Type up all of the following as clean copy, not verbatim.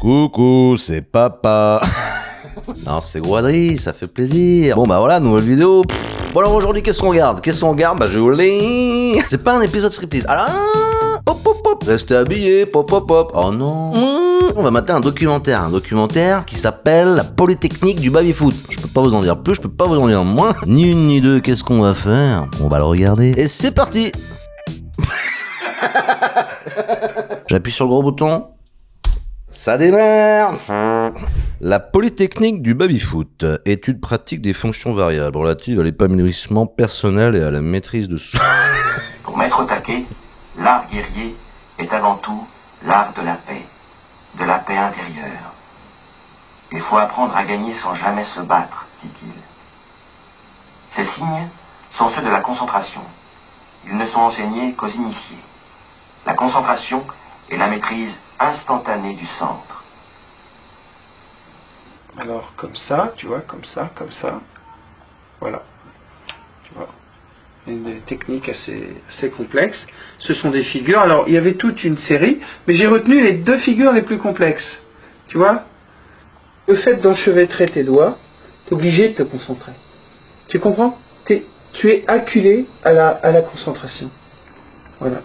Coucou, c'est papa. Non, c'est Guadri, ça fait plaisir. Bon bah voilà, nouvelle vidéo. Bon alors aujourd'hui, qu'est-ce qu'on regarde? Bah je vous l'ai. C'est pas un épisode striptease. Alors, hop hop hop, restez habillés, pop pop pop. Oh non. On va mater un documentaire qui s'appelle La Polytechnique du baby-foot. Je peux pas vous en dire plus, je peux pas vous en dire moins. Ni une ni deux, qu'est-ce qu'on va faire? On va le regarder. Et c'est parti. J'appuie sur le gros bouton. Ça démarre. La Polytechnique du baby-foot, étude pratique des fonctions variables relatives à l'épanouissement personnel et à la maîtrise de soi. Pour mettre au taquet, l'art guerrier est avant tout l'art de la paix intérieure. Il faut apprendre à gagner sans jamais se battre, dit-il. Ces signes sont ceux de la concentration. Ils ne sont enseignés qu'aux initiés. La concentration est la maîtrise instantanée du centre. Alors, comme ça, tu vois, comme ça. Voilà. Tu vois. Une technique assez complexe. Ce sont des figures. Alors, il y avait toute une série, mais j'ai retenu les deux figures les plus complexes. Tu vois? Le fait d'enchevêtrer tes doigts, t'es obligé de te concentrer. Tu comprends? Tu es acculé à la concentration. Voilà.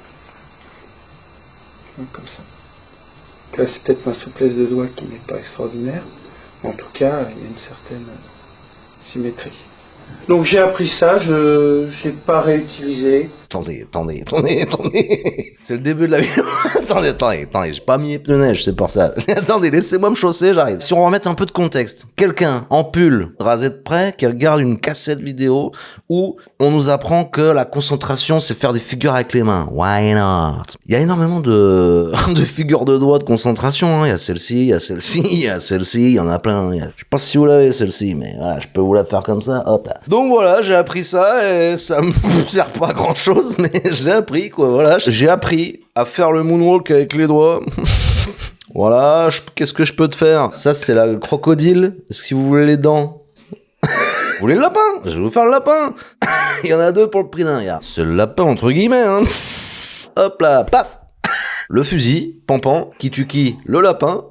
Comme ça. Là, c'est peut-être ma souplesse de doigts qui n'est pas extraordinaire. En tout cas, il y a une certaine symétrie. Donc j'ai appris ça, je n'ai pas réutilisé. Attendez. C'est le début de la vidéo. attendez, j'ai pas mis les pneus de neige, c'est pour ça. Attendez, laissez-moi me chausser, j'arrive. Si on remet un peu de contexte, quelqu'un en pull, rasé de près, qui regarde une cassette vidéo où on nous apprend que la concentration, c'est faire des figures avec les mains. Why not? Il y a énormément de figures de doigts de concentration, hein. Il y a celle-ci, il y en a plein. Je sais pas si vous l'avez, celle-ci, mais voilà, je peux vous la faire comme ça, hop là. Donc voilà, j'ai appris ça et ça me sert pas à grand chose, mais je l'ai appris, quoi, voilà. J'ai appris à faire le moonwalk avec les doigts. Voilà, qu'est-ce que je peux te faire? Ça, c'est la crocodile. Est-ce que vous voulez les dents? Vous voulez le lapin? Je vais vous faire le lapin. Il y en a deux pour le prix d'un, gars. C'est le lapin, entre guillemets, hein. Hop là, paf. Le fusil, pampan, qui tue qui? Le lapin.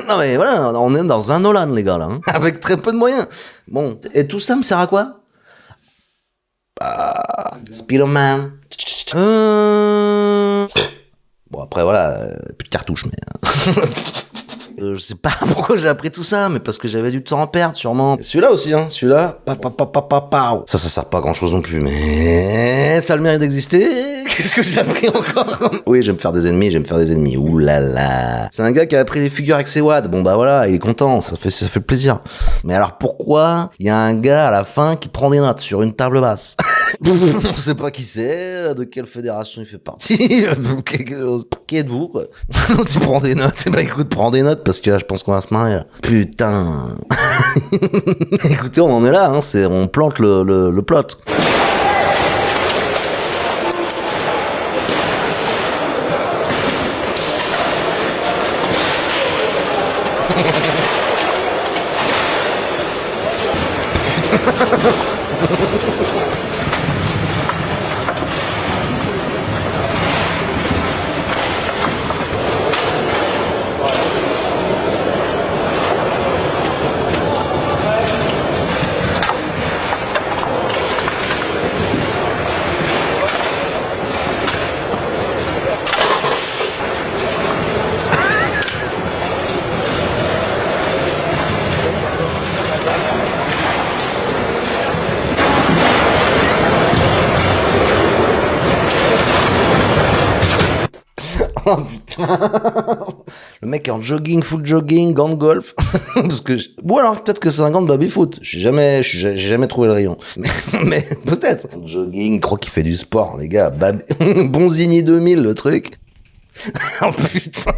Non mais voilà, on est dans un Nolan, les gars, là, hein, avec très peu de moyens. Bon, et tout ça me sert à quoi? Spider-Man. Bon, après, voilà, plus de cartouches, mais... je sais pas pourquoi j'ai appris tout ça, mais parce que j'avais du temps à perdre, sûrement. Et celui-là aussi, hein, celui-là, ça sert pas à grand-chose non plus, mais ça a le mérite d'exister. Qu'est-ce que j'ai appris encore? Oui, je vais me faire des ennemis, ouh là là. C'est un gars qui a appris des figures avec ses wads, bon bah voilà, il est content, ça fait plaisir. Mais alors pourquoi il y a un gars à la fin qui prend des notes sur une table basse? On sait pas qui c'est, de quelle fédération il fait partie, qui êtes-vous, quoi? Tu prends des notes, bah écoute, prends des notes, parce que là, je pense qu'on va se marier, là. Putain. Écoutez, on en est là, hein, on plante le plot. Oh putain. Le mec est en jogging, full jogging, gant de golf. Parce que ou alors peut-être que c'est un gant de baby-foot. J'ai jamais trouvé le rayon. Mais peut-être. Jogging, il croit qu'il fait du sport, les gars. Bonzini 2000, le truc. Oh putain.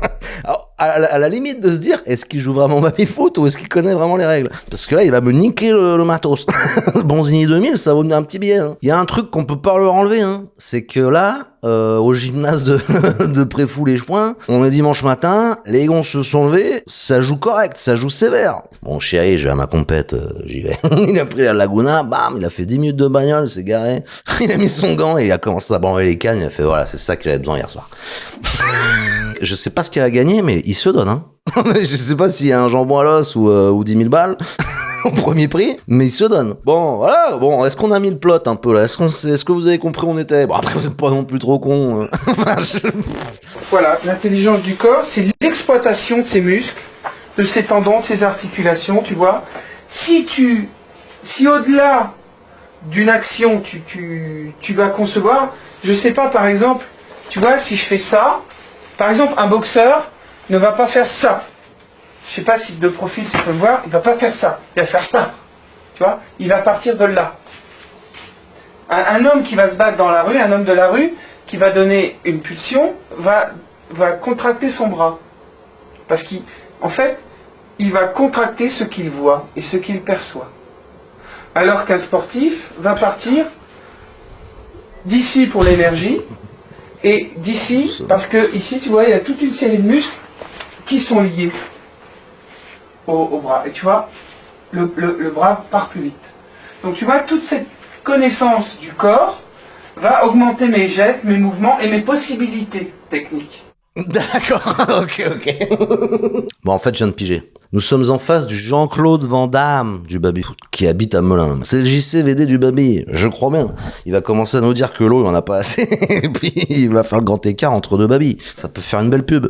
Alors, à la limite de se dire, est-ce qu'il joue vraiment baby-foot ou est-ce qu'il connaît vraiment les règles? Parce que là, il va me niquer le matos. Bonzini 2000, ça vaut un petit billet. Hein. Il y a un truc qu'on peut pas leur enlever, hein. C'est que là, au gymnase de Préfou-les-Chouins, on est dimanche matin, les gons se sont levés, ça joue correct, ça joue sévère. Bon chéri, je vais à ma compète, j'y vais. Il a pris la Laguna, bam, il a fait 10 minutes de bagnole, il s'est garé, il a mis son gant et il a commencé à branler les cannes, il a fait voilà, c'est ça que j'avais besoin hier soir. Je sais pas ce qu'il a gagné, mais il se donne, hein. Mais je sais pas s'il y a un jambon à l'os ou 10 000 balles au premier prix, mais il se donne. Bon, voilà, bon, est-ce qu'on a mis le plot un peu là? Est-ce que vous avez compris où on était? Bon, après, vous êtes pas non plus trop con. Voilà, l'intelligence du corps, c'est l'exploitation de ses muscles, de ses tendons, de ses articulations, tu vois. Si au-delà d'une action, tu vas concevoir, je sais pas, par exemple, tu vois, si je fais ça, par exemple, un boxeur ne va pas faire ça. Je sais pas si de profil tu peux me voir, il va pas faire ça, il va faire ça. Tu vois, il va partir de là. Un homme qui va se battre dans la rue, un homme de la rue, qui va donner une pulsion, va contracter son bras. Parce qu'en fait, il va contracter ce qu'il voit et ce qu'il perçoit. Alors qu'un sportif va partir d'ici pour l'énergie, et d'ici, parce que ici, tu vois, il y a toute une série de muscles qui sont liés au bras. Et tu vois, le bras part plus vite. Donc tu vois, toute cette connaissance du corps va augmenter mes gestes, mes mouvements et mes possibilités techniques. D'accord, ok. Bon, en fait, je viens de piger. Nous sommes en face du Jean-Claude Van Damme du baby-foot, qui habite à Melun. C'est le JCVD du baby, je crois bien. Il va commencer à nous dire que l'eau, il en a pas assez, et puis il va faire le grand écart entre deux babys. Ça peut faire une belle pub.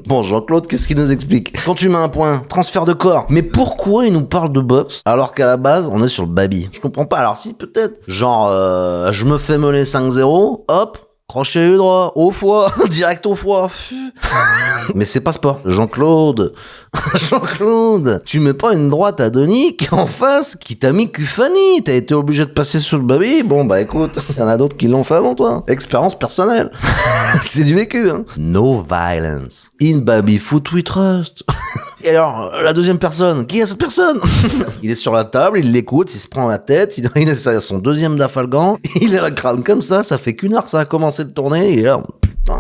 Bon, Jean-Claude, qu'est-ce qu'il nous explique? Quand tu mets un point, transfert de corps. Mais pourquoi il nous parle de boxe, alors qu'à la base, on est sur le baby? Je comprends pas. Alors si, peut-être. Genre, je me fais mener 5-0, hop, crochet du droit, au foie, direct au foie. Mais c'est pas sport. Jean-Claude, tu mets pas une droite à Denis en face qui t'a mis Cufani. T'as été obligé de passer sur le baby. Bon, bah écoute, y en a d'autres qui l'ont fait avant toi. Expérience personnelle. C'est du vécu, hein. No violence. In baby foot we trust. Et alors, la deuxième personne, qui est cette personne? Il est sur la table, il l'écoute, il se prend la tête, il est son deuxième dafalgan, il est le crâne comme ça fait qu'une heure que ça a commencé de tourner, et là, putain,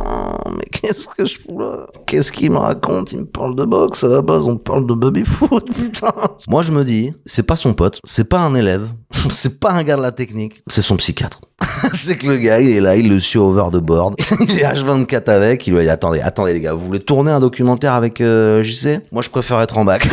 mais qu'est-ce que je fous là? Qu'est-ce qu'il me raconte? Il me parle de boxe, à la base on parle de baby-foot, putain. Moi je me dis, c'est pas son pote, c'est pas un élève, c'est pas un gars de la technique, c'est son psychiatre. C'est que le gars, il est là, il le suit over the board. Il est H24 avec, il lui dit, attendez les gars, vous voulez tourner un documentaire avec JC? Moi je préfère être en bac.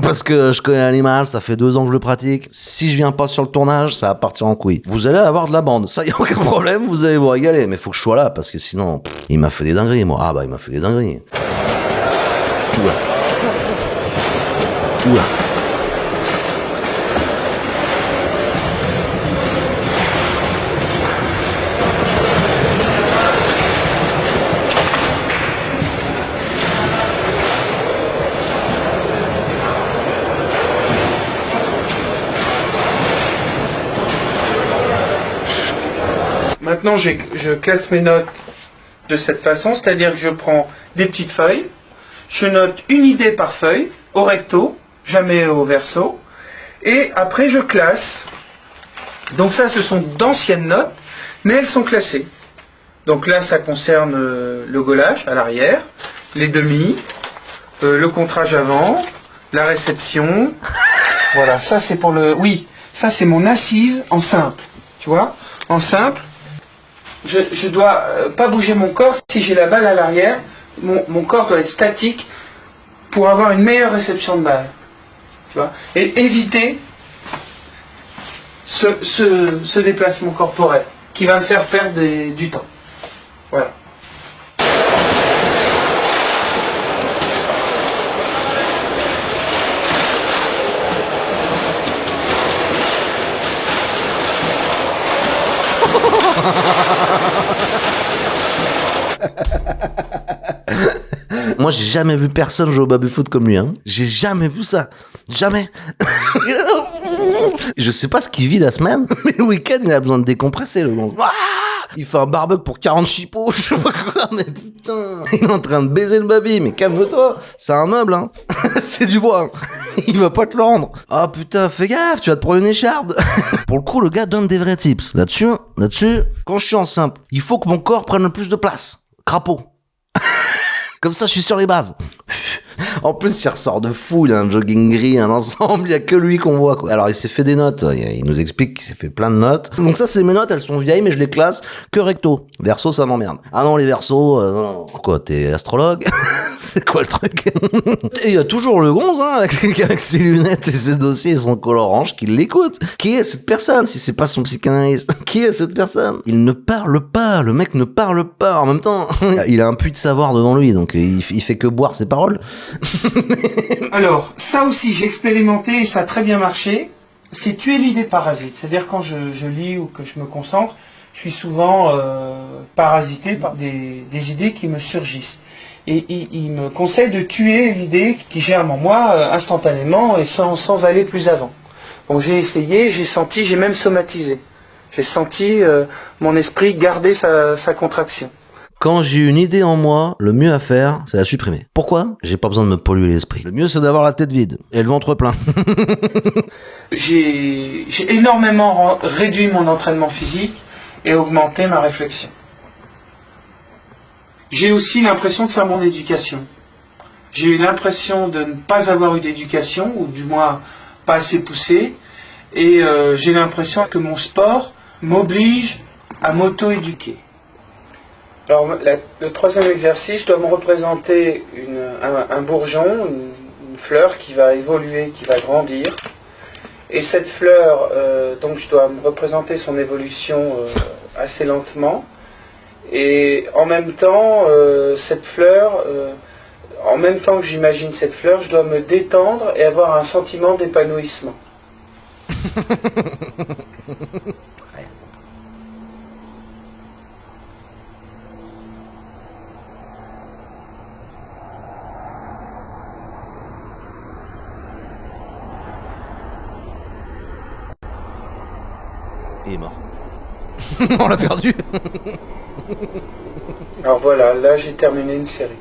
Parce que je connais l'animal, ça fait 2 ans que je le pratique. Si je viens pas sur le tournage, ça va partir en couille. Vous allez avoir de la bande, ça y a aucun problème, vous allez vous régaler. Mais faut que je sois là, parce que sinon, il m'a fait des dingueries, moi. Ah bah, il m'a fait des dingueries. Oula. Maintenant, je classe mes notes de cette façon, c'est-à-dire que je prends des petites feuilles, je note une idée par feuille, au recto, jamais au verso, et après je classe. Donc ça, ce sont d'anciennes notes, mais elles sont classées. Donc là, ça concerne le gaulage à l'arrière, les demi, le contrage avant, la réception. Voilà, ça c'est pour le... Oui, ça c'est mon assise en simple, tu vois, en simple. Je dois pas bouger mon corps. Si j'ai la balle à l'arrière, mon corps doit être statique pour avoir une meilleure réception de balle. Tu vois, et éviter ce déplacement corporel qui va me faire perdre du temps. Voilà. Moi, j'ai jamais vu personne jouer au baby-foot comme lui, hein. J'ai jamais vu ça. Jamais. Je sais pas ce qu'il vit la semaine, mais le week-end, il a besoin de décompresser, le gonze. Il fait un barbecue pour 40 chipots, je sais pas quoi, mais putain. Il est en train de baiser le baby, mais calme-toi. C'est un meuble, hein. C'est du bois. Il va pas te le rendre. Ah putain, fais gaffe, tu vas te prendre une écharde. Pour le coup, le gars donne des vrais tips. Là-dessus, quand je suis en simple, il faut que mon corps prenne le plus de place. Crapaud. Comme ça, je suis sur les bases. En plus, il ressort de fou, il a un jogging gris, un ensemble, il y a que lui qu'on voit, quoi. Alors, il s'est fait des notes, il nous explique qu'il s'est fait plein de notes. Donc ça, c'est mes notes, elles sont vieilles, mais je les classe que recto. Verso, ça m'emmerde. Ah non, les versos, non. Quoi, t'es astrologue? C'est quoi le truc? Et il y a toujours le gonze, hein, avec ses lunettes et ses dossiers et son col orange qui l'écoute. Qui est cette personne, si c'est pas son psychanalyste? Qui est cette personne? Il ne parle pas, le mec ne parle pas. En même temps, il a un puits de savoir devant lui, donc il fait que boire ses paroles. Alors, ça aussi, j'ai expérimenté et ça a très bien marché. C'est tuer l'idée parasite. C'est-à-dire quand je lis ou que je me concentre, je suis souvent parasité par des idées qui me surgissent. Et il me conseille de tuer l'idée qui germe en moi instantanément et sans aller plus avant. Bon, j'ai essayé, j'ai senti, j'ai même somatisé. J'ai senti mon esprit garder sa contraction. Quand j'ai une idée en moi, le mieux à faire, c'est la supprimer. Pourquoi? J'ai pas besoin de me polluer l'esprit. Le mieux, c'est d'avoir la tête vide et le ventre plein. J'ai énormément réduit mon entraînement physique et augmenté ma réflexion. J'ai aussi l'impression de faire mon éducation. J'ai eu l'impression de ne pas avoir eu d'éducation, ou du moins pas assez poussée, et j'ai l'impression que mon sport m'oblige à m'auto-éduquer. Alors, le troisième exercice, je dois me représenter un bourgeon, une fleur qui va évoluer, qui va grandir. Et cette fleur, donc je dois me représenter son évolution assez lentement. Et en même temps, cette fleur, en même temps que j'imagine cette fleur, je dois me détendre et avoir un sentiment d'épanouissement. Il est mort. On l'a perdu. Alors voilà, là j'ai terminé une série.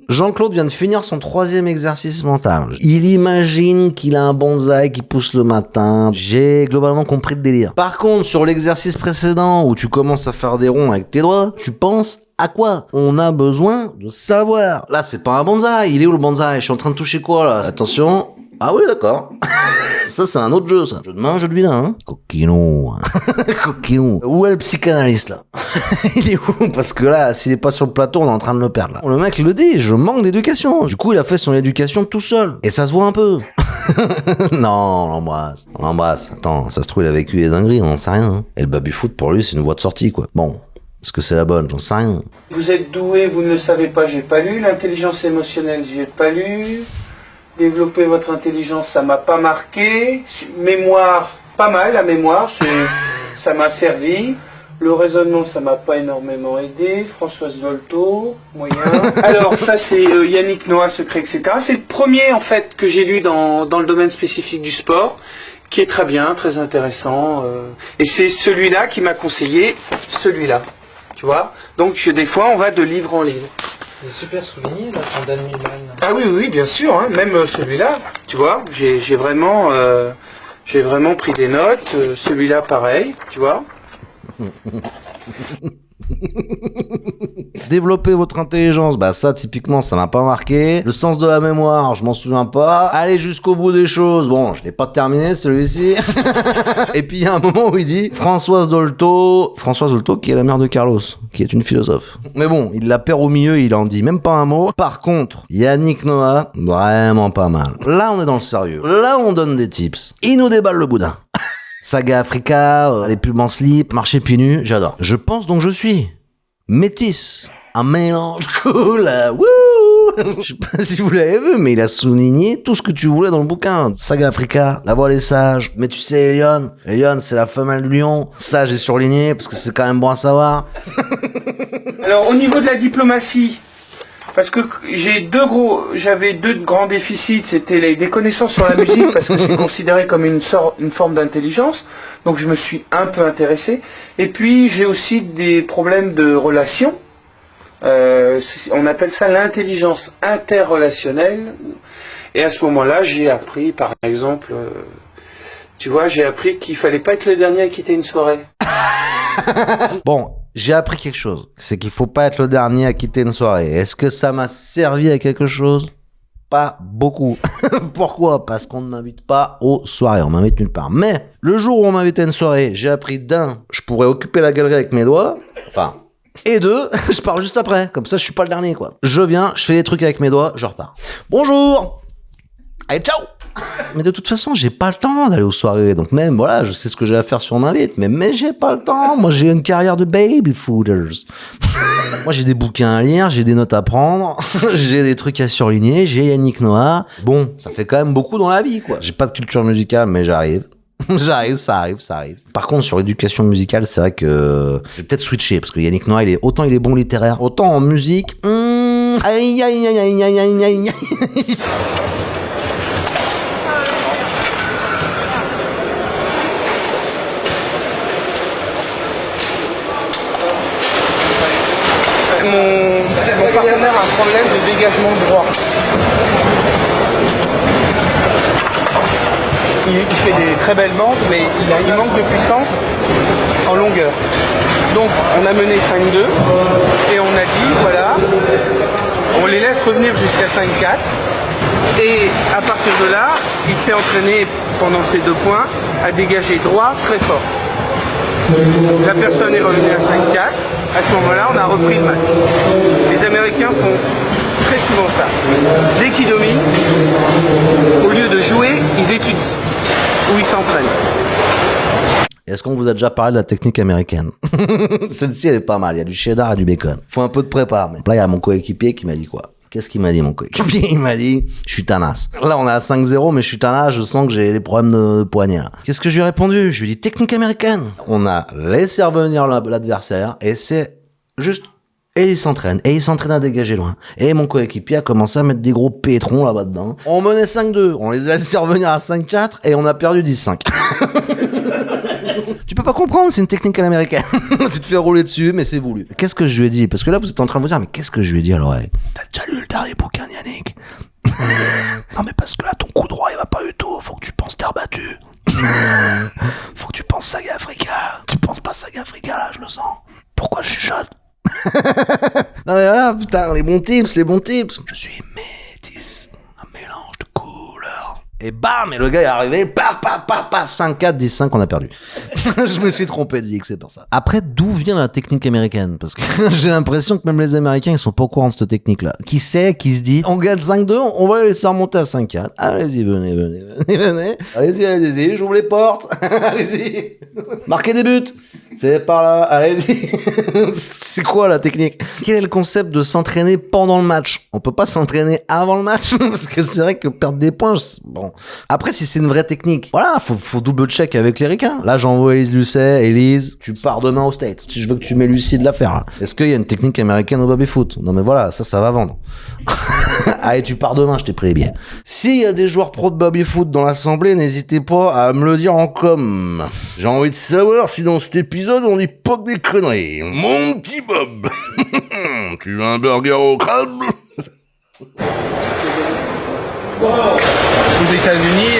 Jean-Claude vient de finir son troisième exercice mental. Il imagine qu'il a un bonsaï qui pousse le matin. J'ai globalement compris le délire. Par contre, sur l'exercice précédent, où tu commences à faire des ronds avec tes doigts, tu penses à quoi? On a besoin de savoir. Là, c'est pas un bonsaï. Il est où le bonsaï? Je suis en train de toucher quoi, là? Attention. Ah oui, d'accord. Ça, c'est un autre jeu, ça. Jeu de main, jeu de vilain, hein. Coquinou. Coquinou. Où est le psychanalyste, là? Il est où? Parce que là, s'il est pas sur le plateau, on est en train de le perdre, là. Le mec le dit, je manque d'éducation. Du coup, il a fait son éducation tout seul. Et ça se voit un peu. Non, on l'embrasse. On l'embrasse. Attends, ça se trouve, il a vécu des dingueries, on n'en sait rien, hein. Et le baby-foot, pour lui, c'est une voie de sortie, quoi. Bon. Est-ce que c'est la bonne? J'en sais rien. Vous êtes doué, vous ne le savez pas, j'ai pas lu. L'intelligence émotionnelle, j'ai pas lu. Développer votre intelligence, ça m'a pas marqué. Mémoire, pas mal, la mémoire, ça m'a servi. Le raisonnement, ça m'a pas énormément aidé. Françoise Dolto, moyen. Alors ça, c'est Yannick Noah, Secret, etc. C'est le premier, en fait, que j'ai lu dans le domaine spécifique du sport, qui est très bien, très intéressant. Et c'est celui-là qui m'a conseillé celui-là. Tu vois? Donc, des fois, on va de livre en livre. C'est super souligné, là, ton Dan Millman. Ah oui, oui, bien sûr, hein, même celui-là, tu vois, j'ai vraiment pris des notes, celui-là pareil, tu vois. Développer votre intelligence, bah ça typiquement ça m'a pas marqué. Le sens de la mémoire, je m'en souviens pas. Aller jusqu'au bout des choses, bon, je l'ai pas terminé celui-ci. Et puis il y a un moment où il dit Françoise Dolto qui est la mère de Carlos, qui est une philosophe. Mais bon, il la perd au milieu, il en dit même pas un mot. Par contre, Yannick Noah, vraiment pas mal. Là on est dans le sérieux. Là on donne des tips. Il nous déballe le boudin. Saga Africa, les pubs en slip, marché pieds nus, j'adore. Je pense donc je suis métis. Un mélange cool, wouh! Je sais pas si vous l'avez vu, mais il a souligné tout ce que tu voulais dans le bouquin. Saga Africa, la voix des sages. Mais tu sais, Elion, c'est la femelle du lion. Ça, j'ai surligné, parce que c'est quand même bon à savoir. Alors, au niveau de la diplomatie, parce que j'avais deux grands déficits, c'était des connaissances sur la musique, parce que c'est considéré comme une forme d'intelligence, donc je me suis un peu intéressé, et puis j'ai aussi des problèmes de relations, on appelle ça l'intelligence interrelationnelle, et à ce moment-là, j'ai appris, par exemple, tu vois, j'ai appris qu'il fallait pas être le dernier à quitter une soirée. Bon, j'ai appris quelque chose. C'est qu'il faut pas être le dernier à quitter une soirée. Est-ce que ça m'a servi à quelque chose? Pas beaucoup. Pourquoi? Parce qu'on ne m'invite pas aux soirées. On m'invite nulle part. Mais, le jour où on m'invitait à une soirée, j'ai appris je pourrais occuper la galerie avec mes doigts. Enfin, Et 2, je pars juste après. Comme ça, je suis pas le dernier, quoi. Je viens, je fais des trucs avec mes doigts, je repars. Bonjour. Allez, ciao. Mais de toute façon, j'ai pas le temps d'aller aux soirées. Donc même, voilà, je sais ce que j'ai à faire si on m'invite. Mais j'ai pas le temps. Moi, j'ai une carrière de baby fooders. Moi, j'ai des bouquins à lire, j'ai des notes à prendre, j'ai des trucs à surligner, j'ai Yannick Noah. Bon, ça fait quand même beaucoup dans la vie, quoi. J'ai pas de culture musicale, mais j'arrive. Ça arrive. Par contre, sur l'éducation musicale, c'est vrai que je vais peut-être switcher, parce que Yannick Noah, autant il est bon littéraire, autant en musique. Aïe. Mon partenaire a un problème de dégagement de droit. Il fait des très belles bandes, mais il manque de puissance en longueur. Donc on a mené 5-2 et on a dit voilà, on les laisse revenir jusqu'à 5-4 et à partir de là, il s'est entraîné pendant ces 2 points à dégager droit très fort. La personne est revenue à 5-4, à ce moment-là on a repris le match. Les Américains font très souvent ça. Dès qu'ils dominent, au lieu de jouer, ils étudient ou ils s'entraînent. Est-ce qu'on vous a déjà parlé de la technique américaine? Celle-ci, elle est pas mal. Il y a du cheddar et du bacon. Faut un peu de prépa. Mais là, il y a mon coéquipier qui m'a dit quoi? Qu'est-ce qu'il m'a dit, mon coéquipier? Il m'a dit, je suis tanasse. Là, on est à 5-0, mais je suis tanasse, je sens que j'ai des problèmes de poignet, là. Qu'est-ce que je lui ai répondu? Je lui ai dit, technique américaine. On a laissé revenir l'adversaire, et c'est juste... Et il s'entraîne à dégager loin. Et mon coéquipier a commencé à mettre des gros pétrons là-bas dedans. On menait 5-2, on les a laissés revenir à 5-4, et on a perdu 10-5. Tu peux pas comprendre, c'est une technique à l'américaine. Tu te fais rouler dessus, mais c'est voulu. Qu'est-ce que je lui ai dit? Parce que là, vous êtes en train de vous dire, mais qu'est-ce que je lui ai dit à l'oreille? T'as déjà lu le dernier bouquin de Yannick? Non, mais parce que là, ton coup droit, il va pas du tout. Faut que tu penses terre battue. Faut que tu penses Saga Africa. Tu penses pas Saga Africa, là, je le sens. Pourquoi je chuchote? Non, mais voilà, putain, les bons tips. Je suis métis. Un mélange de couleurs. Et bam, et le gars est arrivé, paf, 5-4, 10-5, on a perdu. Je me suis trompé de Zig, c'est pour ça. Après, d'où vient la technique américaine? Parce que j'ai l'impression que même les Américains, ils sont pas au courant de cette technique-là. Qui sait, qui se dit, on gagne 5-2, on va les laisser remonter à 5-4. Allez-y, venez. Allez-y, j'ouvre les portes. Allez-y. Marquez des buts. C'est par là, allez-y. C'est quoi la technique? Quel est le concept de s'entraîner pendant le match? On peut pas s'entraîner avant le match? Parce que c'est vrai que perdre des points, bon. Après, si c'est une vraie technique, voilà, faut double check avec les ricains. Là, j'envoie Élise Lucet. Élise, tu pars demain au States. Je veux que tu m'aies lucide l'affaire, là. Est-ce qu'il y a une technique américaine au baby-foot? Non, mais voilà, ça va vendre. Allez, tu pars demain, je t'ai pris les billets. S'il y a des joueurs pro de baby-foot dans l'assemblée, n'hésitez pas à me le dire en com. J'ai envie de savoir si dans cet épisode, on dit pas que des conneries. Mon petit Bob, tu veux un burger au crabe? Aux États-Unis,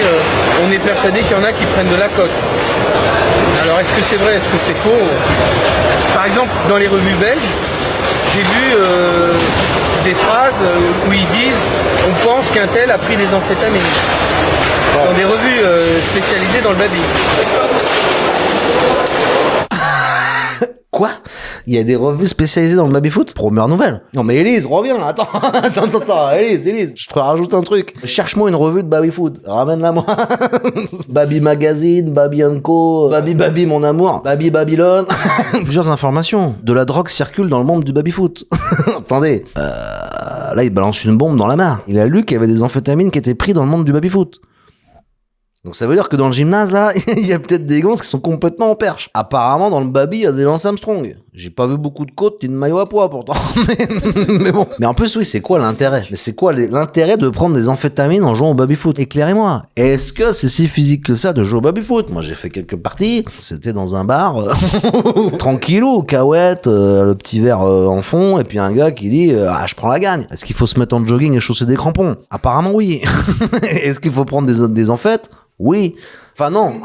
on est persuadé qu'il y en a qui prennent de la cote. Alors est-ce que c'est vrai, est-ce que c'est faux? Par exemple, dans les revues belges, j'ai vu des phrases où ils disent « on pense qu'un tel a pris des amphétamines ». Dans des revues spécialisées dans le baby. Quoi? Il y a des revues spécialisées dans le baby-foot? Première nouvelle. Non mais Élise, reviens, attends, Élise, je te rajoute un truc. Cherche-moi une revue de baby-foot, ramène-la moi. Baby Magazine, Baby Co, Baby mon amour, Baby Babylone. Plusieurs informations. De la drogue circule dans le monde du baby-foot. Attendez, là il balance une bombe dans la mare. Il a lu qu'il y avait des amphétamines qui étaient pris dans le monde du baby-foot. Donc ça veut dire que dans le gymnase, là, il y a peut-être des gonzes qui sont complètement en perche. Apparemment, dans le baby, il y a des Lance Armstrong. J'ai pas vu beaucoup de côtes ni de maillot à poids, pourtant. mais bon. Mais en plus, oui, c'est quoi l'intérêt? Mais c'est quoi l'intérêt de prendre des amphétamines en jouant au baby-foot? Éclairez-moi. Est-ce que c'est si physique que ça de jouer au baby-foot? Moi, j'ai fait quelques parties. C'était dans un bar, tranquillou, cahuète, le petit verre en fond, et puis un gars qui dit ah, je prends la gagne. Est-ce qu'il faut se mettre en jogging et chausser des crampons? Apparemment, oui. Est-ce qu'il faut prendre des amphètes? Oui. Enfin non.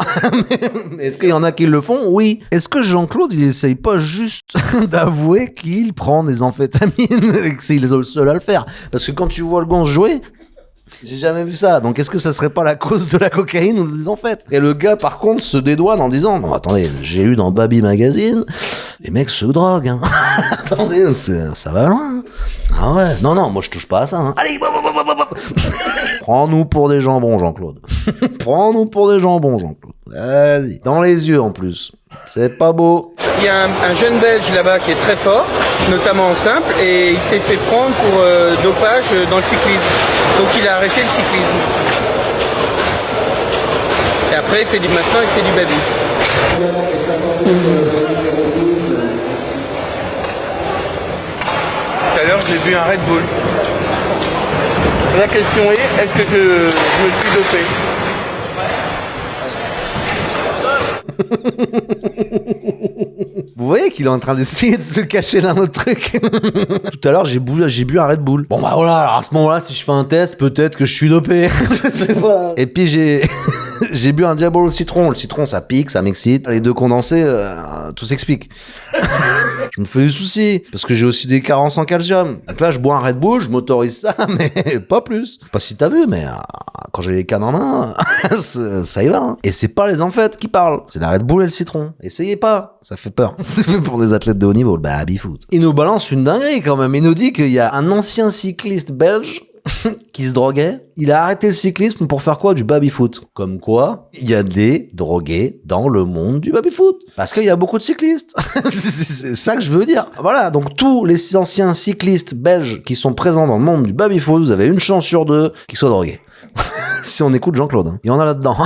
Mais est-ce qu'il y en a qui le font? Oui. Est-ce que Jean-Claude, il essaye pas juste d'avouer qu'il prend des amphétamines et que c'est le seul à le faire? Parce que quand tu vois le gonze jouer, J'ai jamais vu ça. Donc est-ce que ça serait pas la cause de la cocaïne ou des amphétamines? Et le gars par contre se dédouane en disant non attendez, j'ai lu dans Baby Magazine, les mecs se droguent. Hein. Attendez, ça va loin. Ah ouais. Non moi je touche pas à ça. Hein. Allez, prends-nous pour des jambons, Jean-Claude. Prends-nous pour des jambons, Jean-Claude. Vas-y. Dans les yeux en plus. C'est pas beau. Il y a un jeune Belge là-bas qui est très fort, notamment en simple, et il s'est fait prendre pour dopage dans le cyclisme. Donc il a arrêté le cyclisme. Et après, maintenant, il fait du baby. Tout à l'heure, j'ai bu un Red Bull. La question est que je me suis dopé? Vous voyez qu'il est en train d'essayer de se cacher d'un autre truc. Tout à l'heure, j'ai bu un Red Bull. Bon bah voilà, alors à ce moment-là, si je fais un test, peut-être que je suis dopé. Je sais pas. Et puis j'ai bu un Diabolo au citron. Le citron, ça pique, ça m'excite. Les deux condensés, tout s'explique. Je me fais du souci, parce que j'ai aussi des carences en calcium. Donc là, je bois un Red Bull, je m'autorise ça, mais pas plus. Je sais pas si t'as vu, mais quand j'ai les cannes en main, ça y va. Hein. Et c'est pas les amphétamines qui parlent, c'est la Red Bull et le citron. Essayez pas, ça fait peur. C'est fait pour des athlètes de haut niveau, le baby-foot. Il nous balance une dinguerie quand même. Il nous dit qu'il y a un ancien cycliste belge qui se droguait. Il a arrêté le cyclisme pour faire quoi? Du baby-foot. Comme quoi, il y a des drogués dans le monde du baby-foot. Parce qu'il y a beaucoup de cyclistes. C'est ça que je veux dire. Voilà, donc tous les anciens cyclistes belges qui sont présents dans le monde du baby-foot, vous avez une chance sur deux qu'ils soient drogués. Si on écoute Jean-Claude, hein. Il y en a là-dedans.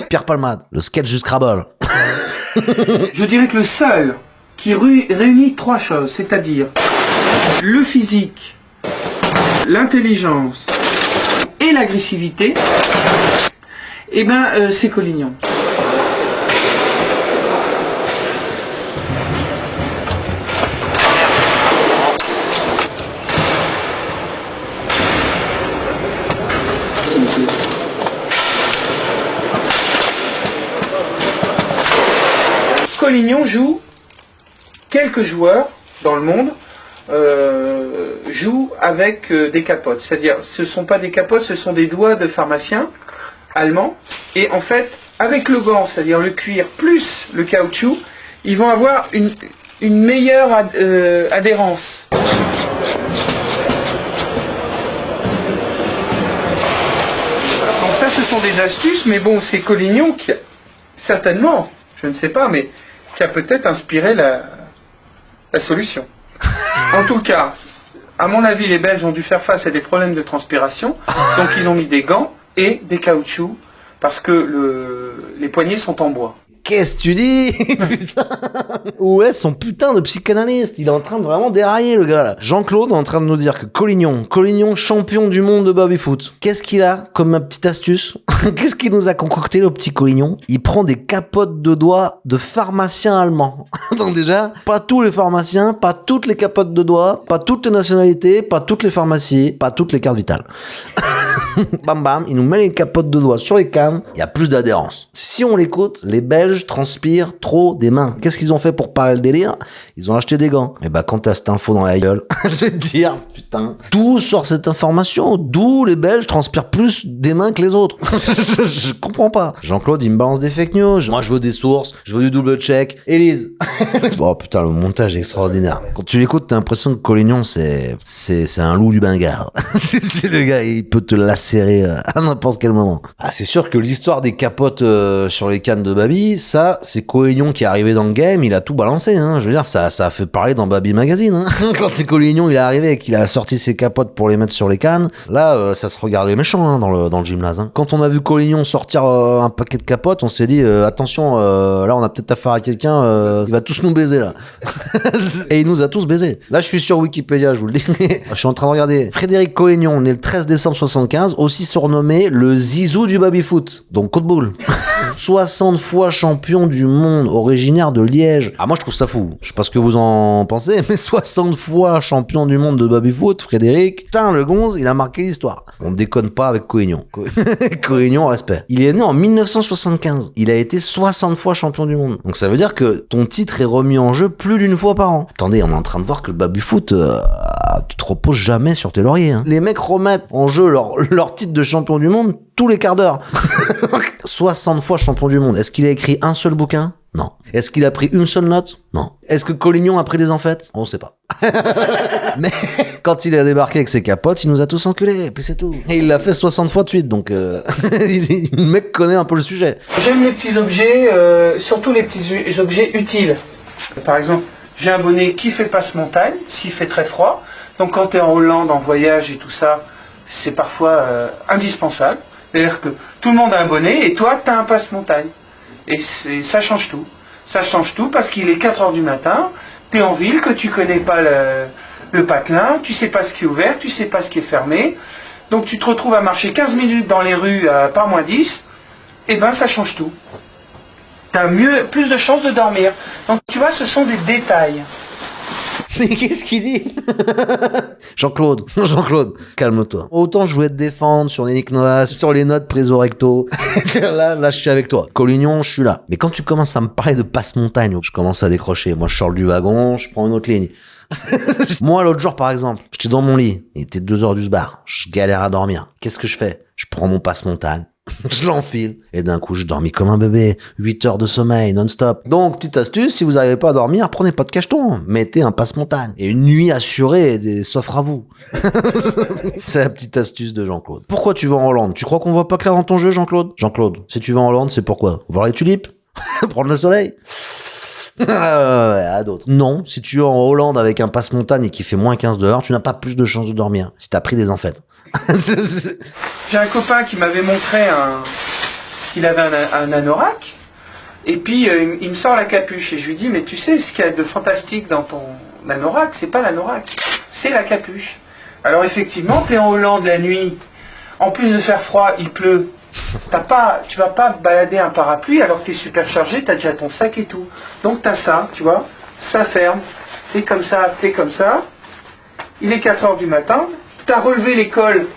Pierre Palmade, le sketch du Scrabble. Je dirais que le seul qui réunit trois choses, c'est-à-dire le physique, l'intelligence et l'agressivité, c'est Collignon. Collignon joue, quelques joueurs dans le monde jouent avec des capotes. C'est-à-dire, ce ne sont pas des capotes, ce sont des doigts de pharmaciens allemands. Et en fait, avec le gant, c'est-à-dire le cuir plus le caoutchouc, ils vont avoir une meilleure adhérence. Donc ça, ce sont des astuces, mais bon, c'est Collignon qui a, certainement, je ne sais pas, mais qui a peut-être inspiré la solution. En tout cas, à mon avis, les Belges ont dû faire face à des problèmes de transpiration, donc ils ont mis des gants et des caoutchoucs, parce que les poignets sont en bois. Qu'est-ce que tu dis? Putain. Où est son putain de psychanalyste? Il est en train de vraiment dérailler, le gars, là. Jean-Claude est en train de nous dire que Collignon, champion du monde de baby-foot. Qu'est-ce qu'il a comme petite astuce? Qu'est-ce qu'il nous a concocté, le petit Collignon? Il prend des capotes de doigts de pharmaciens allemands. Donc déjà, pas tous les pharmaciens, pas toutes les capotes de doigts, pas toutes les nationalités, pas toutes les pharmacies, pas toutes les cartes vitales. Bam bam, il nous met les capotes de doigts sur les cannes, il y a plus d'adhérence. Si on l'écoute, les Belges transpirent trop des mains. Qu'est-ce qu'ils ont fait pour parer le délire? Ils ont acheté des gants. Et bah quand t'as cette info dans la gueule, je vais te dire, putain, d'où sort cette information? D'où les Belges transpirent plus des mains que les autres? Je comprends pas. Jean-Claude, il me balance des fake news. Moi, je veux des sources, je veux du double check. Élise. Oh putain, le montage est extraordinaire. Quand tu l'écoutes, t'as l'impression que Collignon, c'est un loup du Bengale. C'est le gars, il peut te lacérer à n'importe quel moment. Ah, c'est sûr que l'histoire des capotes sur les cannes de Baby, ça, c'est Collignon qui est arrivé dans le game, il a tout balancé, hein. Je veux dire, ça a fait parler dans Baby Magazine, hein. Quand c'est Collignon, il est arrivé et qu'il a sorti ses capotes pour les mettre sur les cannes, là, ça se regardait méchant, hein, dans le gymnase, hein. Quand on a vu Collignon sortir un paquet de capotes, on s'est dit, attention, là, on a peut-être affaire à quelqu'un, il va tous nous baiser, là. Et il nous a tous baisés. Là, je suis sur Wikipédia, je vous le dis. Je suis en train de regarder. Frédéric Collignon, né le 13 décembre 75, aussi surnommé le Zizou du baby-foot. Donc, Côte-Boule. 60 fois champion du monde, originaire de Liège. Ah, moi, je trouve ça fou. Je sais pas ce que vous en pensez, mais 60 fois champion du monde de baby-foot, Frédéric. Putain, le gonze, il a marqué l'histoire. On déconne pas avec Colignon. Colignon, respect. Il est né en 1975. Il a été 60 fois champion du monde. Donc ça veut dire que ton titre est remis en jeu plus d'une fois par an. Attendez, on est en train de voir que le baby-foot, tu te reposes jamais sur tes lauriers. Hein. Les mecs remettent en jeu leur titre de champion du monde tous les quarts d'heure. 60 fois champion du monde. Est-ce qu'il a écrit un seul bouquin? Non. Est-ce qu'il a pris une seule note? Non. Est-ce que Collignon a pris des enfêtes? On sait pas. Mais quand il a débarqué avec ses capotes, il nous a tous enculés, et puis c'est tout. Et il l'a fait 60 fois de suite, donc le mec connaît un peu le sujet. J'aime les petits objets, surtout les petits objets utiles. Par exemple, j'ai un bonnet qui fait passe-montagne, s'il fait très froid. Donc quand tu es en Hollande, en voyage et tout ça, c'est parfois indispensable. C'est-à-dire que tout le monde a un bonnet et toi, tu as un passe-montagne. Et ça change tout. Ça change tout parce qu'il est 4h du matin, tu es en ville, que tu connais pas le patelin, tu sais pas ce qui est ouvert, tu sais pas ce qui est fermé. Donc tu te retrouves à marcher 15 minutes dans les rues par moins 10, et ben ça change tout. Tu as plus de chances de dormir. Donc tu vois, ce sont des détails. Mais qu'est-ce qu'il dit? Jean-Claude, calme-toi. Autant je voulais te défendre sur les Nick Noah, sur les notes prises au recto. là, je suis avec toi. Collignon, je suis là. Mais quand tu commences à me parler de passe-montagne, je commence à décrocher. Moi, je sors du wagon, je prends une autre ligne. Moi, l'autre jour, par exemple, j'étais dans mon lit. Il était 2h du bar. Je galère à dormir. Qu'est-ce que je fais? Je prends mon passe-montagne. Je l'enfile. Et d'un coup, je dormis comme un bébé. 8 heures de sommeil, non-stop. Donc, petite astuce, si vous n'arrivez pas à dormir, prenez pas de cacheton. Mettez un passe-montagne. Et une nuit assurée s'offre à vous. C'est la petite astuce de Jean-Claude. Pourquoi tu vas en Hollande? Tu crois qu'on voit pas clair dans ton jeu, Jean-Claude? Jean-Claude, si tu vas en Hollande, c'est pourquoi? Voir les tulipes? Prendre le soleil? À d'autres. Non, si tu es en Hollande avec un passe-montagne et qui fait moins 15 dehors, tu n'as pas plus de chances de dormir. Si t'as pris des enfêtes. J'ai un copain qui m'avait montré qu'il avait un anorak, et puis il me sort la capuche, et je lui dis, mais tu sais ce qu'il y a de fantastique dans ton anorak? C'est pas l'anorak, c'est la capuche. Alors effectivement, t'es en Hollande la nuit, en plus de faire froid, il pleut, tu vas pas balader un parapluie alors que t'es super chargé, t'as déjà ton sac et tout. Donc t'as ça, tu vois, ça ferme, t'es comme ça, il est 4h du matin, t'as relevé les cols,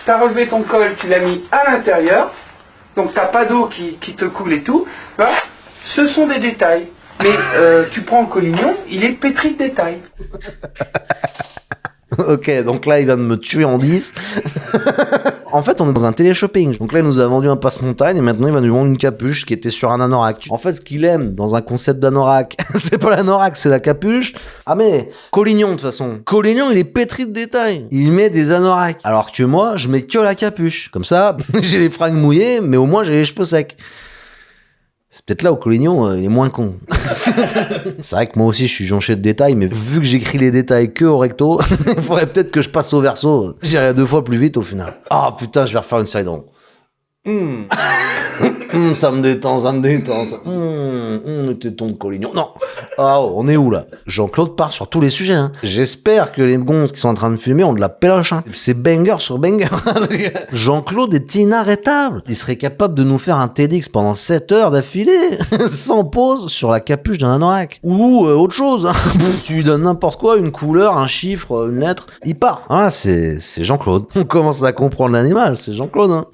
t'as relevé ton col, tu l'as mis à l'intérieur, donc t'as pas d'eau qui te coule et tout. Bah, ce sont des détails. Mais tu prends le Collignon, il est pétri de détails. Ok, donc là, il vient de me tuer en 10. En fait, on est dans un télé-shopping. Donc là, il nous a vendu un passe-montagne et maintenant, il va nous vendre une capuche qui était sur un anorak. En fait, ce qu'il aime dans un concept d'anorak, c'est pas l'anorak, c'est la capuche. Ah mais, Collignon, de toute façon. Collignon, il est pétri de détails. Il met des anoraks. Alors que moi, je mets que la capuche. Comme ça, j'ai les fringues mouillées, mais au moins, j'ai les cheveux secs. C'est peut-être là où Collignon, il est moins con. C'est vrai que moi aussi, je suis jonché de détails, mais vu que j'écris les détails que au recto, il faudrait peut-être que je passe au verso. J'irai 2 fois plus vite au final. Ah putain, je vais refaire une série de ronds. Ça me détend. Téton de Collignon. Non. Ah, oh, on est où là? Jean-Claude part sur tous les sujets. Hein. J'espère que les gonzes qui sont en train de fumer ont de la péloche. Hein. C'est banger sur banger. Jean-Claude est inarrêtable. Il serait capable de nous faire un TEDx pendant 7 heures d'affilée, sans pause, sur la capuche d'un anorak. Ou autre chose. Hein. Tu lui donnes n'importe quoi, une couleur, un chiffre, une lettre, il part. Ah, c'est Jean-Claude. On commence à comprendre l'animal, c'est Jean-Claude. Hein.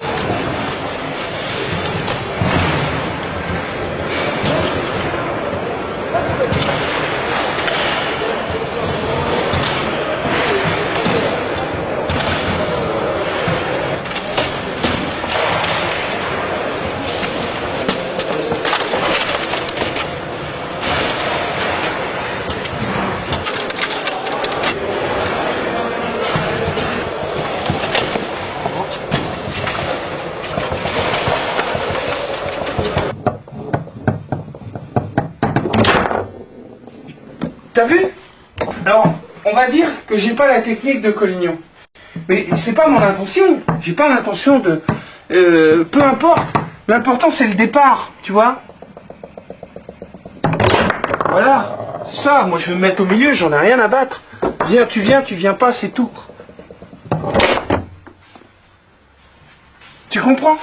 T'as vu? Alors, on va dire que j'ai pas la technique de Collignon. Mais c'est pas mon intention. J'ai pas l'intention de... peu importe. L'important, c'est le départ, tu vois? Voilà. C'est ça. Moi, je vais me mettre au milieu, j'en ai rien à battre. Tu viens pas, c'est tout. Tu comprends?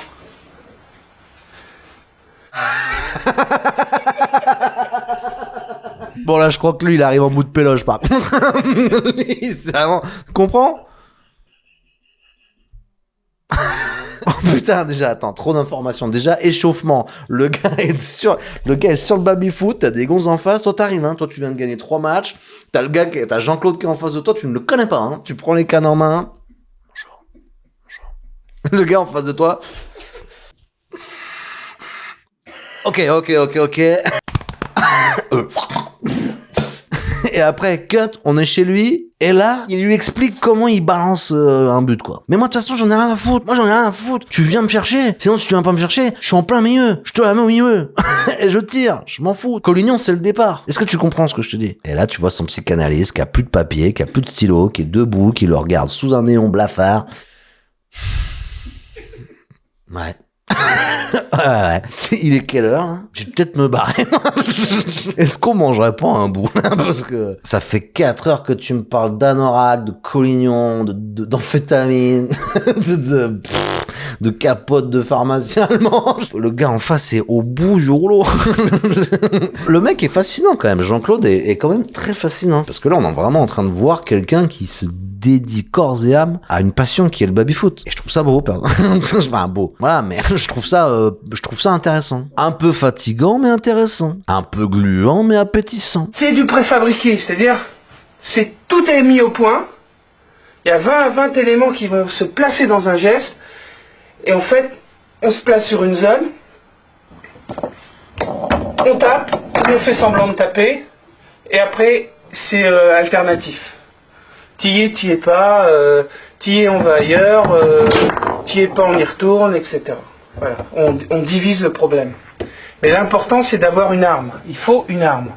Bon, là, je crois que lui, il arrive en bout de péloche, par contre. C'est vraiment... Comprends? Oh putain, déjà, attends, trop d'informations. Déjà, échauffement. Le gars est sur le baby-foot, t'as des gonzes en face, toi t'arrives, hein. Toi, tu viens de gagner 3 matchs. T'as Jean-Claude qui est en face de toi, tu ne le connais pas, hein. Tu prends les cannes en main. Bonjour. Le gars en face de toi. Ok. Et après, cut, on est chez lui, et là, il lui explique comment il balance un but, quoi. Mais moi, de toute façon, j'en ai rien à foutre. Tu viens me chercher. Sinon, si tu viens pas me chercher, je suis en plein milieu. Je te la mets au milieu. Et je tire. Je m'en fous. Collignon, c'est le départ. Est-ce que tu comprends ce que je te dis? Et là, tu vois son psychanalyste qui a plus de papier, qui a plus de stylo, qui est debout, qui le regarde sous un néon blafard. Ouais. Ouais. Il est quelle heure, là? Je vais peut-être me barrer. Est-ce qu'on mangerait pas un bout? Parce que ça fait 4 heures que tu me parles d'anorak, de collignon, d'amphétamine, de capote de pharmacie allemand. Le gars en face est au bout du rouleau. Le mec est fascinant quand même. Jean-Claude est quand même très fascinant. Parce que là, on est vraiment en train de voir quelqu'un qui se dédie corps et âme à une passion qui est le baby-foot. Et je trouve ça beau, pardon. Enfin, beau. Voilà, mais je trouve ça intéressant. Un peu fatigant, mais intéressant. Un peu gluant, mais appétissant. C'est du préfabriqué, c'est-à-dire, tout est mis au point. Il y a 20 éléments qui vont se placer dans un geste. Et en fait, on se place sur une zone. On tape, on fait semblant de taper. Et après, c'est alternatif. T'y es pas, t'y es on va ailleurs, t'y es pas on y retourne, etc. Voilà, on divise le problème. Mais l'important c'est d'avoir une arme, il faut une arme.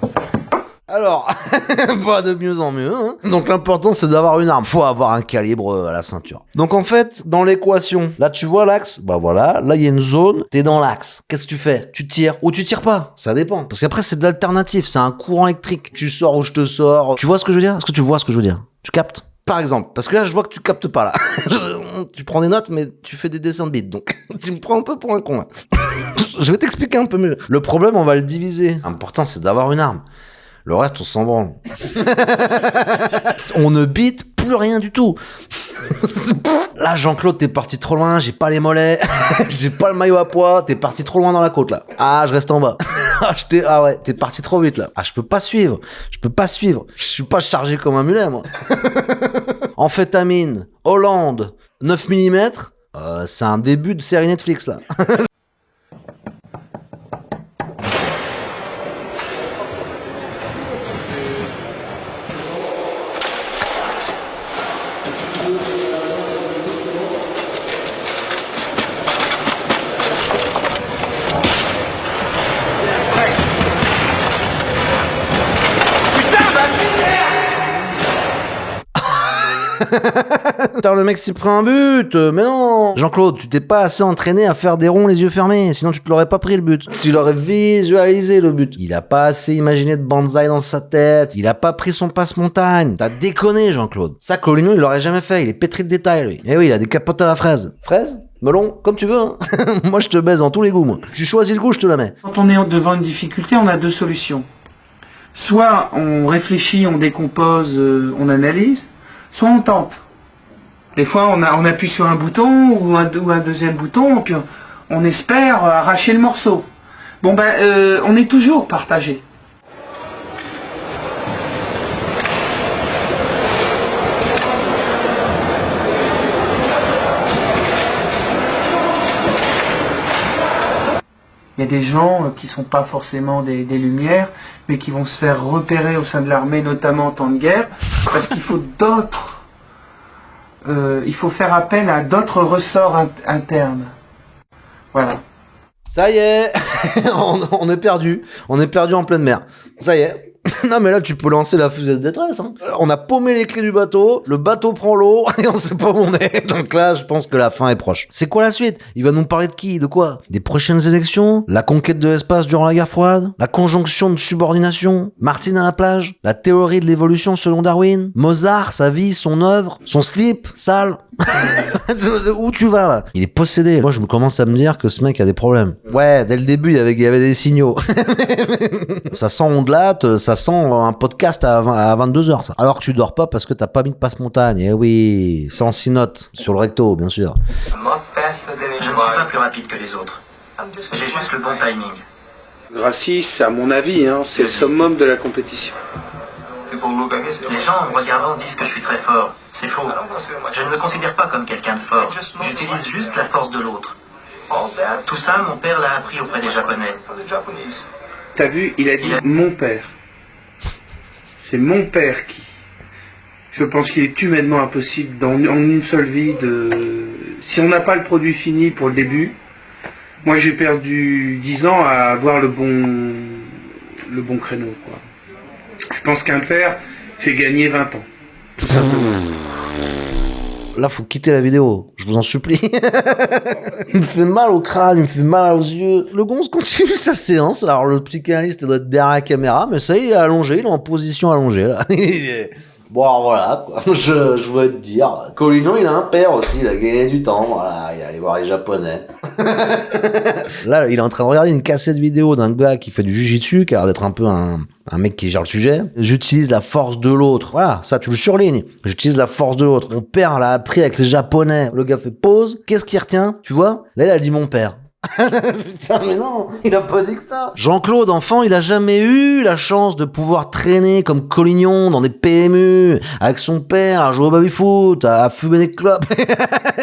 Alors, pas de mieux en mieux, hein. Donc l'important c'est d'avoir une arme, faut avoir un calibre à la ceinture. Donc en fait, dans l'équation, là tu vois l'axe, bah voilà, là il y a une zone, t'es dans l'axe. Qu'est-ce que tu fais? Tu tires ou tu tires pas, ça dépend. Parce qu'après c'est de l'alternative, c'est un courant électrique. Tu sors ou je te sors. Tu vois ce que je veux dire? Est-ce que tu vois ce que je veux dire? Tu captes? Par exemple, parce que là je vois que tu captes pas là. Tu prends des notes mais tu fais des dessins de bits, donc tu me prends un peu pour un con là. Je vais t'expliquer un peu mieux. Le problème on va le diviser. L'important c'est d'avoir une arme. Le reste, on s'en branle. On ne bite plus rien du tout. Là, Jean-Claude, t'es parti trop loin, j'ai pas les mollets, j'ai pas le maillot à poids, t'es parti trop loin dans la côte, là. Ah, je reste en bas. Ah ouais, t'es parti trop vite, là. Ah, je peux pas suivre. Je suis pas chargé comme un mulet, moi. Amphétamine, Hollande, 9 mm, c'est un début de série Netflix, là. Putain, le mec s'est pris un but, mais non. Jean-Claude, tu t'es pas assez entraîné à faire des ronds les yeux fermés, sinon tu te l'aurais pas pris le but. Tu l'aurais visualisé le but. Il a pas assez imaginé de bonsaï dans sa tête, il a pas pris son passe-montagne. T'as déconné, Jean-Claude. Ça, Collignon, il l'aurait jamais fait, il est pétri de détails, lui. Eh oui, il a des capotes à la fraise. Fraise? Melon? Comme tu veux, hein. Moi, je te baise dans tous les goûts, moi. Tu choisis le goût, je te la mets. Quand on est devant une difficulté, on a 2 solutions. Soit on réfléchit, on décompose, on analyse, soit on tente. Des fois, on appuie sur un bouton ou un deuxième bouton, puis on espère arracher le morceau. Bon ben, on est toujours partagé. Il y a des gens qui ne sont pas forcément des lumières, mais qui vont se faire repérer au sein de l'armée, notamment en temps de guerre, parce qu'il faut il faut faire appel à d'autres ressorts internes. Voilà. Ça y est, on est perdu. On est perdu en pleine mer. Ça y est. Non mais là tu peux lancer la fusée de détresse, hein. On a paumé les clés du bateau, le bateau prend l'eau et on sait pas où on est. Donc là je pense que la fin est proche. C'est quoi la suite? Il va nous parler de qui? De quoi? Des prochaines élections? La conquête de l'espace durant la guerre froide? La conjonction de subordination? Martine à la plage? La théorie de l'évolution selon Darwin? Mozart, sa vie, son œuvre? Son slip? Sale? Où tu vas là? Il est possédé. Moi, je me commence à me dire que ce mec a des problèmes. Ouais, dès le début, il y avait des signaux. Ça sent ondelate, ça sent un podcast à 22h, ça. Alors que tu dors pas parce que t'as pas mis de passe-montagne. Eh oui, sans 6 notes. Sur le recto, bien sûr. Je ne suis pas plus rapide que les autres. J'ai juste le bon timing. Gracie, à mon avis, hein, c'est le summum de la compétition. Les gens, en me regardant, disent que je suis très fort. C'est faux. Je ne me considère pas comme quelqu'un de fort. J'utilise juste la force de l'autre. Tout ça, mon père l'a appris auprès des Japonais. T'as vu, il a dit mon père. C'est mon père qui... Je pense qu'il est humainement impossible en une seule vie de... Si on n'a pas le produit fini pour le début, moi j'ai perdu 10 ans à avoir le bon créneau, quoi. Je pense qu'un père fait gagner 20 ans. Tout simplement. Là, faut quitter la vidéo, je vous en supplie. Il me fait mal au crâne, il me fait mal aux yeux. Le gonze continue sa séance. Alors, le psychanalyste doit être derrière la caméra, mais ça, il est allongé, il est en position allongée, là. Bon, alors voilà, quoi. Je veux te dire. Collignon, il a un père aussi, il a gagné du temps, voilà, il est allé voir les Japonais. Là, il est en train de regarder une cassette vidéo d'un gars qui fait du jujitsu, qui a l'air d'être un peu un mec qui gère le sujet. J'utilise la force de l'autre. Voilà, ça, tu le surlignes. J'utilise la force de l'autre. Mon père l'a appris avec les Japonais. Le gars fait pause. Qu'est-ce qu'il retient? Tu vois? Là, il a dit mon père. Putain, mais non, il a pas dit que ça. Jean-Claude, enfant, il a jamais eu la chance de pouvoir traîner comme Collignon dans des PMU, avec son père, à jouer au baby-foot, à fumer des clopes,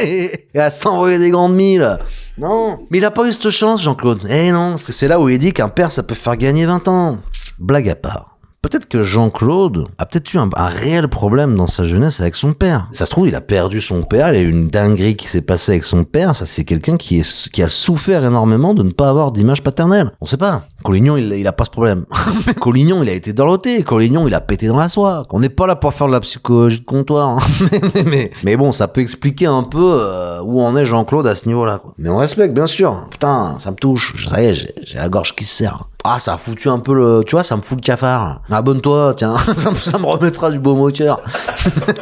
et à s'envoyer des grandes milles. Non, mais il a pas eu cette chance, Jean-Claude. Eh non, c'est là où il dit qu'un père, ça peut faire gagner 20 ans. Blague à part. Peut-être que Jean-Claude a peut-être eu un réel problème dans sa jeunesse avec son père. Ça se trouve, il a perdu son père, il y a eu une dinguerie qui s'est passée avec son père. Ça, c'est quelqu'un qui a souffert énormément de ne pas avoir d'image paternelle. On sait pas. Collignon, il a pas ce problème. Collignon, il a été dorloté. Collignon, il a pété dans la soie. On n'est pas là pour faire de la psychologie de comptoir. Mais bon, ça peut expliquer un peu où en est Jean-Claude à ce niveau-là, quoi. Mais on respecte, bien sûr. Putain, ça me touche. Ça y est, j'ai la gorge qui se serre. Ah, ça a foutu un peu le... Tu vois, ça me fout le cafard. Abonne-toi, tiens. ça me remettra du beau moteur. La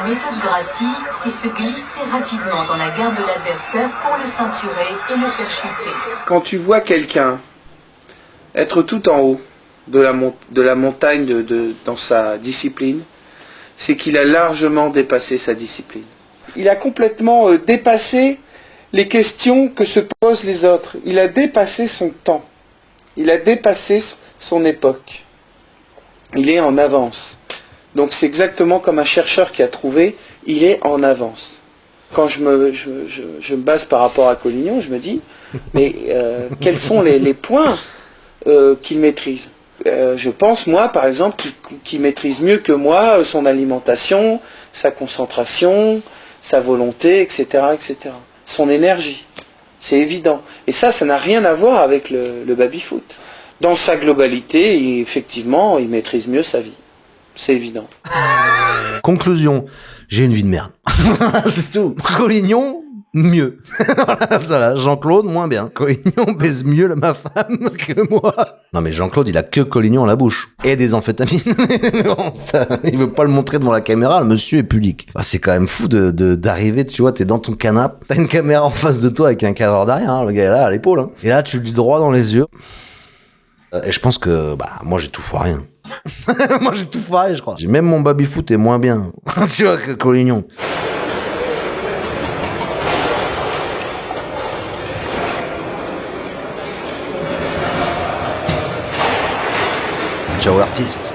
méthode Gracie, c'est se glisser rapidement dans la garde de l'adversaire pour le ceinturer et le faire chuter. Quand tu vois quelqu'un être tout en haut de la montagne dans sa discipline, c'est qu'il a largement dépassé sa discipline. Il a complètement dépassé les questions que se posent les autres. Il a dépassé son temps. Il a dépassé son époque. Il est en avance. Donc c'est exactement comme un chercheur qui a trouvé, il est en avance. Quand je me base par rapport à Collignon, je me dis, mais quels sont les points qu'il maîtrise? Je pense, moi, par exemple, qu'il maîtrise mieux que moi son alimentation, sa concentration, sa volonté, etc., etc. Son énergie. C'est évident. Et ça n'a rien à voir avec le baby-foot. Dans sa globalité, effectivement, il maîtrise mieux sa vie. C'est évident. Conclusion, j'ai une vie de merde. C'est tout. Collignon, mieux. Voilà, Jean-Claude, moins bien. Collignon baise mieux ma femme que moi. Non mais Jean-Claude, il a que Collignon à la bouche. Et des amphétamines. Bon, ça, il veut pas le montrer devant la caméra, le monsieur est pudique. Bah, c'est quand même fou d'arriver, tu vois, t'es dans ton canapé, t'as une caméra en face de toi avec un cadre derrière, hein, le gars est là à l'épaule. Hein. Et là, tu le dis droit dans les yeux. Et je pense que, moi j'ai tout foiré. Hein. Moi j'ai tout foiré, je crois. Même mon baby-foot est moins bien, tu vois, que Collignon. Ciao l'artiste.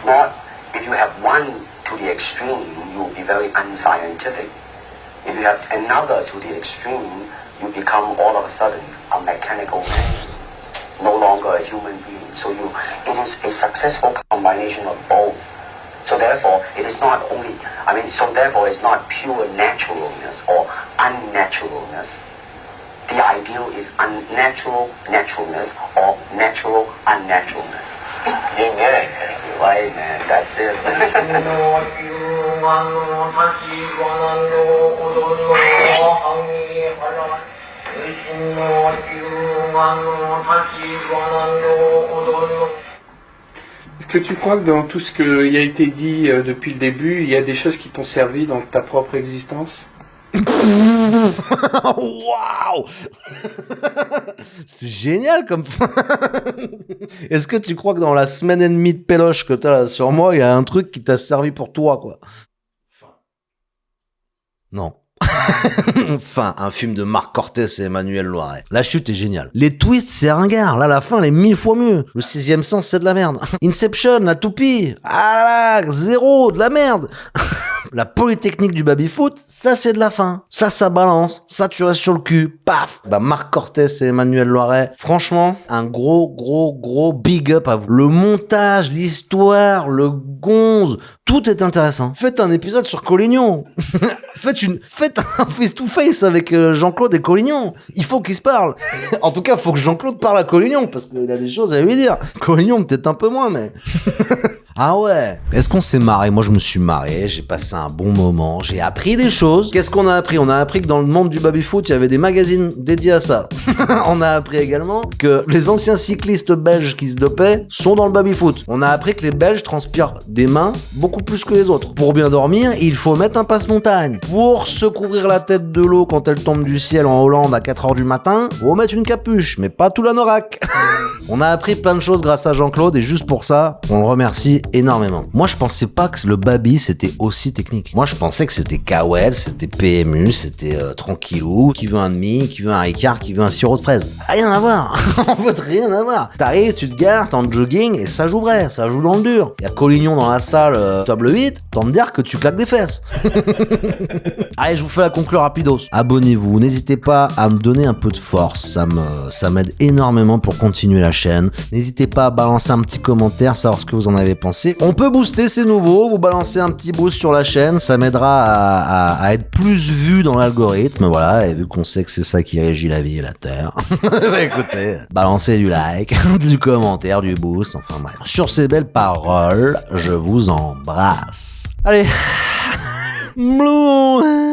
Now, if you have one to the extreme, you will be very unscientific. If you have another to the extreme, you become all of a sudden a mechanical man, no longer a human being. So it is a successful combination of both. So therefore, it is not only, therefore it's not pure naturalness or unnaturalness. The ideal is unnatural naturalness or natural unnaturalness. Amen. Right, man. That's it. Est-ce que tu crois que dans tout ce qui a été dit depuis le début, il y a des choses qui t'ont servi dans ta propre existence? Waouh. C'est génial comme fin. Est-ce que tu crois que dans la semaine et demie de péloche que t'as là sur moi, il y a un truc qui t'a servi pour toi, quoi? Non. Enfin, un film de Marc Cortés et Emmanuel Loiret. La chute est géniale. Les twists, c'est ringard. Là, la fin, elle est 1000 fois mieux. Le sixième sens, c'est de la merde. Inception, la toupie. Ah là, zéro, de la merde. La polytechnique du baby-foot, ça c'est de la fin. Ça balance. Ça tu restes sur le cul. Paf. Bah Marc Cortés et Emmanuel Loiret. Franchement, un gros big up à vous. Le montage, l'histoire, le gonze, tout est intéressant. Faites un épisode sur Collignon. Faites un face-to-face avec Jean-Claude et Collignon. Il faut qu'ils se parlent. En tout cas, faut que Jean-Claude parle à Collignon parce qu'il a des choses à lui dire. Collignon peut-être un peu moins, mais... Ah ouais. Est-ce qu'on s'est marré? Moi, je me suis marré. J'ai passé un bon moment. J'ai appris des choses. Qu'est-ce qu'on a appris? On a appris que dans le monde du baby-foot, il y avait des magazines dédiés à ça. On a appris également que les anciens cyclistes belges qui se dopaient sont dans le baby-foot. On a appris que les Belges transpirent des mains beaucoup plus que les autres. Pour bien dormir, il faut mettre un passe-montagne. Pour se couvrir la tête de l'eau quand elle tombe du ciel en Hollande à 4h du matin, faut mettre une capuche, mais pas tout l'anorak. On a appris plein de choses grâce à Jean-Claude et juste pour ça, on le remercie énormément. Moi, je pensais pas que le baby c'était aussi technique. Moi, je pensais que c'était Kawed, c'était PMU, c'était tranquillou, qui veut un demi, qui veut un Ricard, qui veut un sirop de fraise. Rien à voir. En fait, rien à voir. T'arrives, tu te gares, t'es en jogging et ça joue vrai, ça joue dans le dur. Y a Collignon dans la salle, table 8, tant me dire que tu claques des fesses. Allez, je vous fais la conclure rapidos. Abonnez-vous, n'hésitez pas à me donner un peu de force, ça m'aide énormément pour continuer la chaîne. N'hésitez pas à balancer un petit commentaire, savoir ce que vous en avez pensé. On peut booster, c'est nouveau, vous balancez un petit boost sur la chaîne, ça m'aidera à être plus vu dans l'algorithme, voilà, et vu qu'on sait que c'est ça qui régit la vie et la terre. Bah écoutez, balancez du like, du commentaire, du boost, enfin bref. Sur ces belles paroles, je vous embrasse. Allez. Blue.